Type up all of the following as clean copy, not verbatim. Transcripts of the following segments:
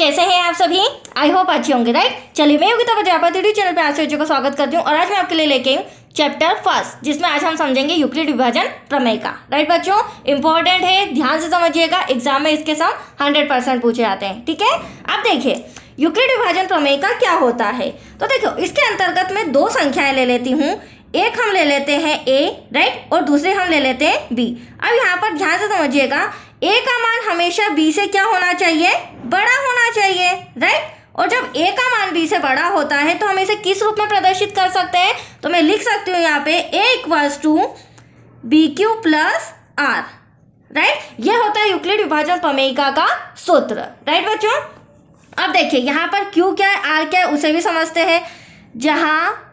कैसे हैं आप सभी? आई होप अच्छे होंगे, राइट। चलिए, मैं योगिता प्रजापति यूट्यूब चैनल पे आप सभी को स्वागत करती हूँ और आज मैं आपके लिए लेके आई चैप्टर फर्स्ट, जिसमें आज हम समझेंगे यूक्लिड विभाजन प्रमेय का। राइट बच्चों, इंपॉर्टेंट है, ध्यान से समझिएगा, एग्जाम में इसके सम 100% पूछे जाते हैं। ठीक है, अब देखिए यूक्लिड विभाजन प्रमेय का क्या होता है। तो देखो, इसके अंतर्गत मैं दो संख्याएं ले लेती हूँ, एक हम ले लेते हैं a, राइट, और दूसरे हम ले लेते हैं b। अब यहाँ पर ध्यान से समझिएगा, a का मान हमेशा b से क्या होना चाहिए? बड़ा होना चाहिए, राइट। और जब a का मान b से बड़ा होता है तो हम इसे किस रूप में प्रदर्शित कर सकते हैं? तो मैं लिख सकती हूँ यहाँ पे a = bq + r, राइट। यह होता है यूक्लिड विभाजन प्रमेयिका का सूत्र, राइट बच्चों। अब देखिए यहाँ पर q क्या है, r क्या है, उसे भी समझते हैं। जहाँ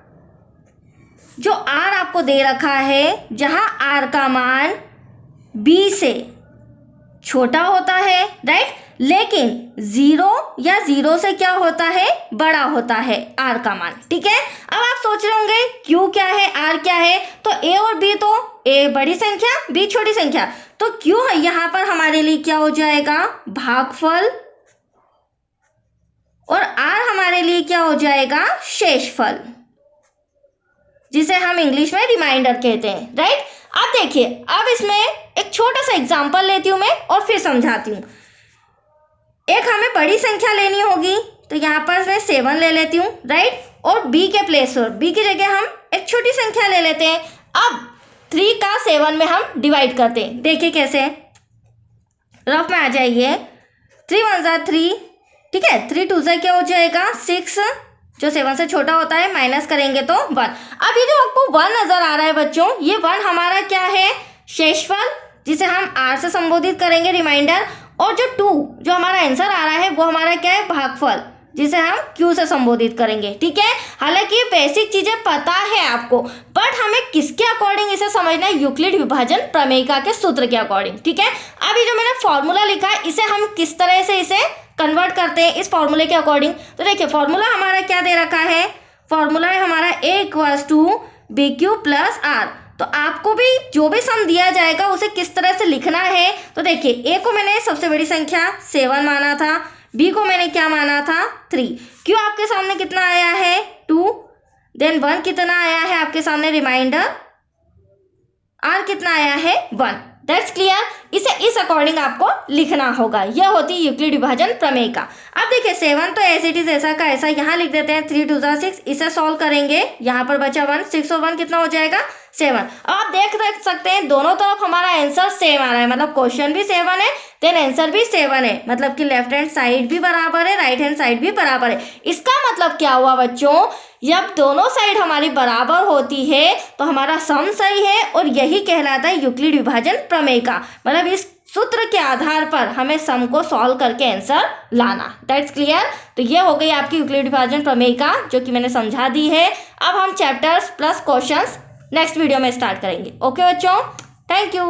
जो r आपको दे रखा है, जहां r का मान b से छोटा होता है, राइट, लेकिन 0 या 0 से क्या होता है? बड़ा होता है r का मान। ठीक है, अब आप सोच रहे होंगे q क्या है, r क्या है? तो a और b, तो a बड़ी संख्या, b छोटी संख्या, तो q है यहाँ पर हमारे लिए क्या हो जाएगा? भागफल, और r हमारे लिए क्या हो जाएगा? शेषफल, जिसे हम इंग्लिश में रिमाइंडर कहते हैं, राइट। अब देखिए, अब इसमें एक छोटा सा एग्जांपल लेती हूं मैं और फिर समझाती हूँ। एक हमें बड़ी संख्या लेनी होगी, तो यहाँ पर मैं 7 ले लेती हूँ, राइट, और b के प्लेस पर, b की जगह हम एक छोटी संख्या ले लेते हैं। अब 3 का 7 में हम डिवाइड करते हैं, देखिए कैसे, रफ में आ जाइए। 3 × 1 = 3, ठीक है, 3 × 2 = क्या हो जाएगा? 6, जो 7 से छोटा होता है, माइनस करेंगे तो 1। अब ये जो आपको 1 नजर आ रहा है बच्चों, ये 1 हमारा क्या है? शेषफल, जिसे हम r से संबोधित करेंगे, रिमाइंडर। और जो 2 जो हमारा आंसर आ रहा है, वो हमारा क्या है? भागफल, जिसे हम q से संबोधित करेंगे। ठीक है, हालांकि ये बेसिक चीजें पता है आपको, बट हमें किसके अकॉर्डिंग इसे समझना है? यूक्लिड विभाजन प्रमेयिका के सूत्र के अकॉर्डिंग। ठीक है, अब ये जो मैंने फॉर्मूला लिखा है, इसे हम किस तरह से इसे कन्वर्ट करते हैं इस फॉर्मूले के अकॉर्डिंग। तो देखिए, फॉर्मूला हमारा क्या दे रखा है? फॉर्मूला है हमारा a = bq + r। तो आपको भी जो भी सम दिया जाएगा उसे किस तरह से लिखना है? तो देखिए, a को मैंने सबसे बड़ी संख्या 7 माना था, b को मैंने क्या माना था? 3। q आपके सामने कितना आया है? 2। देन 1 कितना आया है आपके सामने? रिमाइंडर। r कितना आया है? 1। That's clear. इसे इस अकॉर्डिंग आपको लिखना होगा। यह होती है यूक्लिड विभाजन प्रमेय का। अब देखिए, 7 तो एज इट इज ऐसा का ऐसा यहाँ लिख देते हैं। 3 × 2 = 6, इसे सॉल्व करेंगे, यहाँ पर बचा 1, 6 और 1 कितना हो जाएगा? 7। अब आप देख सकते हैं दोनों तरफ हमारा आंसर सेम आ रहा है, मतलब क्वेश्चन भी 7 है, देन आंसर भी 7 है, मतलब कि लेफ्ट हैंड साइड भी बराबर है, राइट हैंड साइड भी बराबर है। इसका मतलब क्या हुआ बच्चों? जब दोनों साइड हमारी बराबर होती है तो हमारा सम सही है, और यही कहलाता है यूक्लिड विभाजन प्रमेय का। मतलब इस सूत्र के आधार पर हमें सम को सॉल्व करके आंसर लाना। That's clear. तो ये हो गई आपकी यूक्लिड विभाजन प्रमेय का, जो कि मैंने समझा दी है। अब हम chapters plus questions next video में स्टार्ट करेंगे। ओके बच्चों, थैंक यू।